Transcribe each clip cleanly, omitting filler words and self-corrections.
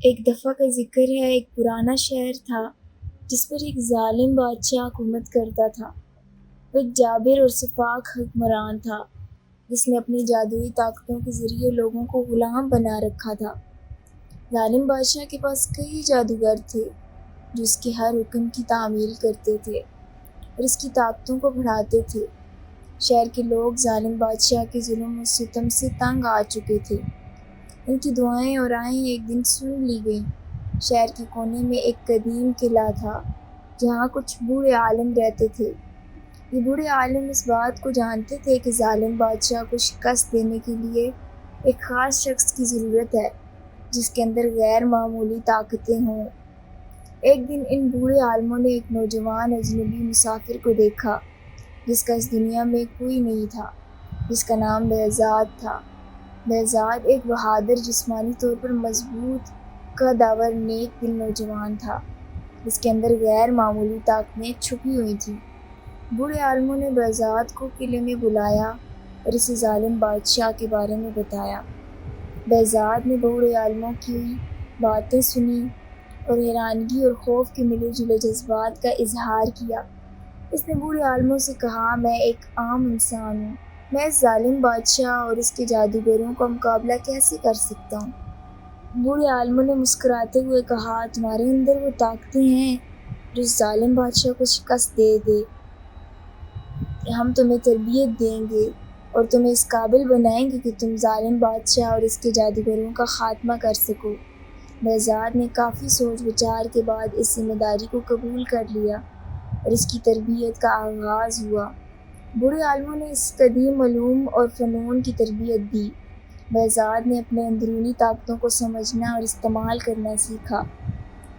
ایک دفعہ کا ذکر ہے، ایک پرانا شہر تھا جس پر ایک ظالم بادشاہ حکومت کرتا تھا۔ وہ ایک جابر اور شفاق حکمران تھا جس نے اپنی جادوئی طاقتوں کے ذریعے لوگوں کو غلام بنا رکھا تھا۔ ظالم بادشاہ کے پاس کئی جادوگر تھے جو اس کے ہر حکم کی تعمیل کرتے تھے اور اس کی طاقتوں کو بڑھاتے تھے۔ شہر کے لوگ ظالم بادشاہ کے ظلم و ستم سے تنگ آ چکے تھے۔ ان کی دعائیں اور آہیں ایک دن سن لی گئیں۔ شہر کے کونے میں ایک قدیم قلعہ تھا جہاں کچھ بوڑھے عالم رہتے تھے۔ یہ بوڑھے عالم اس بات کو جانتے تھے کہ ظالم بادشاہ کو شکست دینے کے لیے ایک خاص شخص کی ضرورت ہے جس کے اندر غیر معمولی طاقتیں ہوں۔ ایک دن ان بوڑھے عالموں نے ایک نوجوان اجنبی مسافر کو دیکھا جس کا اس دنیا میں کوئی نہیں تھا، جس کا نام بہزاد تھا۔ بہزاد ایک بہادر، جسمانی طور پر مضبوط، قدآور، نیک دل نوجوان تھا جس کے اندر غیر معمولی طاقتیں چھپی ہوئی تھیں۔ بوڑھے عالموں نے بہزاد کو قلعے میں بلایا اور اسے ظالم بادشاہ کے بارے میں بتایا۔ بہزاد نے بوڑھے عالموں کی باتیں سنی اور حیرانگی اور خوف کے ملے جلے جذبات کا اظہار کیا۔ اس نے بوڑھے عالموں سے کہا، میں ایک عام انسان ہوں، میں اس ظالم بادشاہ اور اس کے جادوگروں کا مقابلہ کیسے کر سکتا ہوں؟ بوڑھے عالموں نے مسکراتے ہوئے کہا، تمہارے اندر وہ طاقتیں ہیں جو اس ظالم بادشاہ کو شکست دے دے۔ ہم تمہیں تربیت دیں گے اور تمہیں اس قابل بنائیں گے کہ تم ظالم بادشاہ اور اس کے جادوگروں کا خاتمہ کر سکو۔ بہزاد نے کافی سوچ بچار کے بعد اس ذمہ داری کو قبول کر لیا اور اس کی تربیت کا آغاز ہوا۔ بوڑھے عالموں نے اس قدیم علوم اور فنون کی تربیت دی۔ بہزاد نے اپنے اندرونی طاقتوں کو سمجھنا اور استعمال کرنا سیکھا۔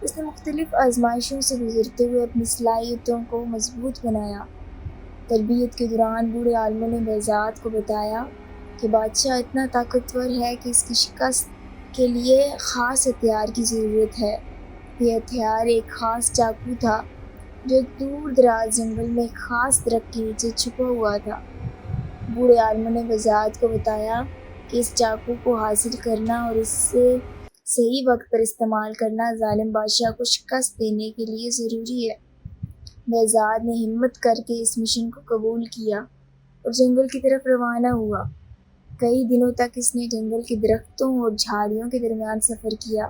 اس نے مختلف آزمائشوں سے گزرتے ہوئے اپنی صلاحیتوں کو مضبوط بنایا۔ تربیت کے دوران بوڑھے عالموں نے بہزاد کو بتایا کہ بادشاہ اتنا طاقتور ہے کہ اس کی شکست کے لیے خاص ہتھیار کی ضرورت ہے۔ یہ ہتھیار ایک خاص چاقو تھا جو ایک دور دراز جنگل میں ایک خاص درخت کے نیچے چھپا ہوا تھا۔ بوڑھے عالموں نے بہزاد کو بتایا کہ اس چاقو کو حاصل کرنا اور اسے صحیح وقت پر استعمال کرنا ظالم بادشاہ کو شکست دینے کے لیے ضروری ہے۔ بہزاد نے ہمت کر کے اس مشن کو قبول کیا اور جنگل کی طرف روانہ ہوا۔ کئی دنوں تک اس نے جنگل کے درختوں اور جھاڑیوں کے درمیان سفر کیا۔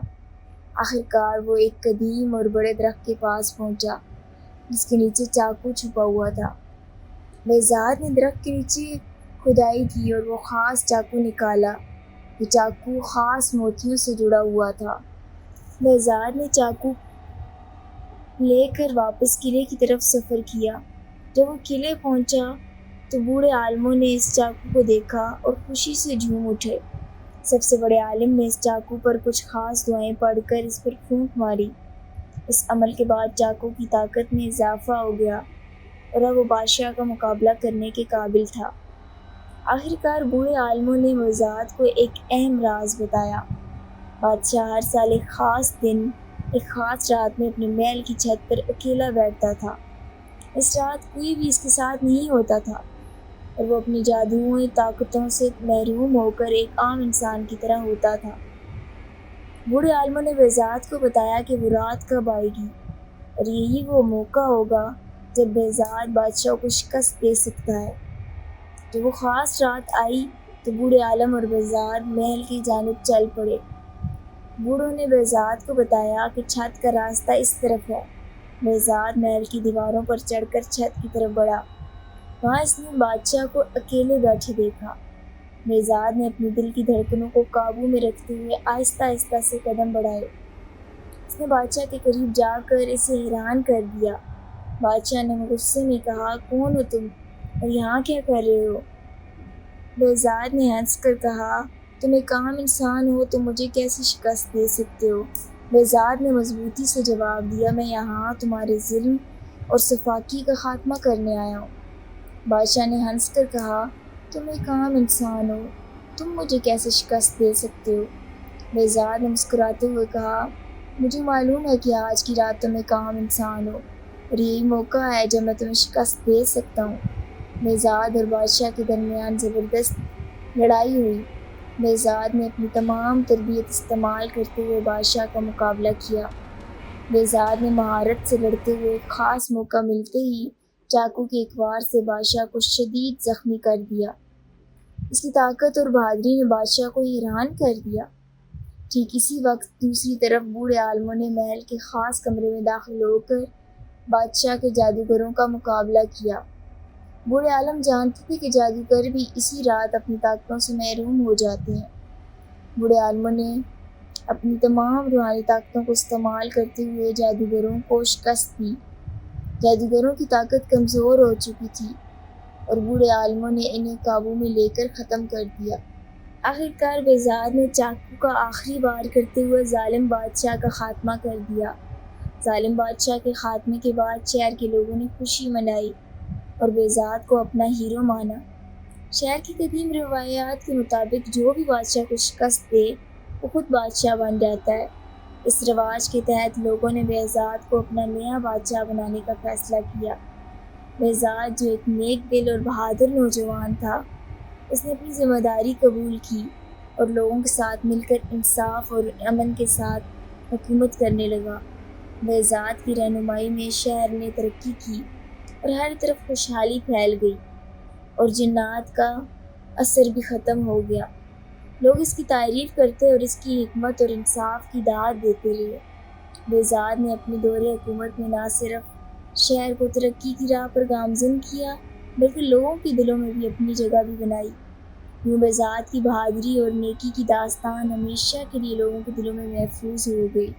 آخرکار وہ ایک قدیم اور بڑے درخت کے پاس پہنچا جس کے نیچے چاقو چھپا ہوا تھا۔ بہزاد نے درخت کے نیچے کھدائی کی اور وہ خاص چاقو نکالا۔ یہ چاقو خاص موتیوں سے جڑا ہوا تھا۔ بہزاد نے چاقو لے کر واپس قلعے کی طرف سفر کیا۔ جب وہ قلعے پہنچا تو بوڑھے عالموں نے اس چاقو کو دیکھا اور خوشی سے جھوم اٹھے۔ سب سے بڑے عالم نے اس چاقو پر کچھ خاص دعائیں پڑھ کر اس پر پھونک ماری۔ اس عمل کے بعد چاقو کی طاقت میں اضافہ ہو گیا اور اب وہ بادشاہ کا مقابلہ کرنے کے قابل تھا۔ آخرکار بوڑھے عالموں نے بہزاد کو ایک اہم راز بتایا۔ بادشاہ ہر سال ایک خاص دن، ایک خاص رات میں اپنے محل کی چھت پر اکیلا بیٹھتا تھا۔ اس رات کوئی بھی اس کے ساتھ نہیں ہوتا تھا اور وہ اپنی جادوئی طاقتوں سے محروم ہو کر ایک عام انسان کی طرح ہوتا تھا۔ بوڑھے عالموں نے بہزاد کو بتایا کہ وہ رات کب آئے گی اور یہی وہ موقع ہوگا جب بہزاد بادشاہ کو شکست دے سکتا ہے۔ جب وہ خاص رات آئی تو بوڑھے عالم اور بہزاد محل کی جانب چل پڑے۔ بوڑھوں نے بہزاد کو بتایا کہ چھت کا راستہ اس طرف ہے۔ بہزاد محل کی دیواروں پر چڑھ کر چھت کی طرف بڑھا۔ وہاں اس نے بادشاہ کو اکیلے بیٹھے دیکھا۔ بہزاد نے اپنی دل کی دھڑکنوں کو قابو میں رکھتے ہوئے آہستہ آہستہ سے قدم بڑھائے۔ اس نے بادشاہ کے قریب جا کر اسے حیران کر دیا۔ بادشاہ نے غصے میں کہا، کون ہو تم اور یہاں کیا کر رہے ہو؟ بہزاد نے ہنس کر کہا، تم ایک عام انسان ہو تو مجھے کیسے شکست دے سکتے ہو؟ بہزاد نے مضبوطی سے جواب دیا، میں یہاں تمہارے ظلم اور سفاکی کا خاتمہ کرنے آیا ہوں۔ بادشاہ نے ہنس کر کہا، تم ایک عام انسان ہو، تم مجھے کیسے شکست دے سکتے ہو؟ بہزاد نے مسکراتے ہوئے کہا، مجھے معلوم ہے کہ آج کی رات تم ایک عام انسان ہو اور یہی موقع ہے جب میں تمہیں شکست دے سکتا ہوں۔ بہزاد اور بادشاہ کے درمیان زبردست لڑائی ہوئی۔ بہزاد نے اپنی تمام تربیت استعمال کرتے ہوئے بادشاہ کا مقابلہ کیا۔ بہزاد نے مہارت سے لڑتے ہوئے ایک خاص موقع ملتے ہی چاقو کے ایک وار سے بادشاہ کو شدید زخمی کر دیا۔ اس کی طاقت اور بہادری نے بادشاہ کو حیران کر دیا۔ ٹھیک اسی وقت دوسری طرف بوڑھے عالموں نے محل کے خاص کمرے میں داخل ہو کر بادشاہ کے جادوگروں کا مقابلہ کیا۔ بوڑھے عالم جانتے تھے کہ جادوگر بھی اسی رات اپنی طاقتوں سے محروم ہو جاتے ہیں۔ بوڑھے عالموں نے اپنی تمام روحانی طاقتوں کو استعمال کرتے ہوئے جادوگروں کو شکست دی۔ جادوگروں کی طاقت کمزور ہو چکی تھی اور بوڑھے عالموں نے انہیں قابو میں لے کر ختم کر دیا۔ آخرکار بہزاد نے چاقو کا آخری وار کرتے ہوئے ظالم بادشاہ کا خاتمہ کر دیا۔ ظالم بادشاہ کے خاتمے کے بعد شہر کے لوگوں نے خوشی منائی اور بہزاد کو اپنا ہیرو مانا۔ شہر کی قدیم روایات کے مطابق جو بھی بادشاہ کو شکست دے وہ خود بادشاہ بن جاتا ہے۔ اس رواج کے تحت لوگوں نے بہزاد کو اپنا نیا بادشاہ بنانے کا فیصلہ کیا۔ بہزاد جو ایک نیک دل اور بہادر نوجوان تھا، اس نے اپنی ذمہ داری قبول کی اور لوگوں کے ساتھ مل کر انصاف اور امن کے ساتھ حکومت کرنے لگا۔ بہزاد کی رہنمائی میں شہر نے ترقی کی اور ہر طرف خوشحالی پھیل گئی اور جنات کا اثر بھی ختم ہو گیا۔ لوگ اس کی تعریف کرتے اور اس کی حکمت اور انصاف کی داد دیتے رہے۔ بہزاد نے اپنے دور حکومت میں نہ صرف شہر کو ترقی کی راہ پر گامزن کیا بلکہ لوگوں کے دلوں میں بھی اپنی جگہ بھی بنائی۔ یوں بہزاد کی بہادری اور نیکی کی داستان ہمیشہ کے لیے لوگوں کے دلوں میں محفوظ ہو گئی۔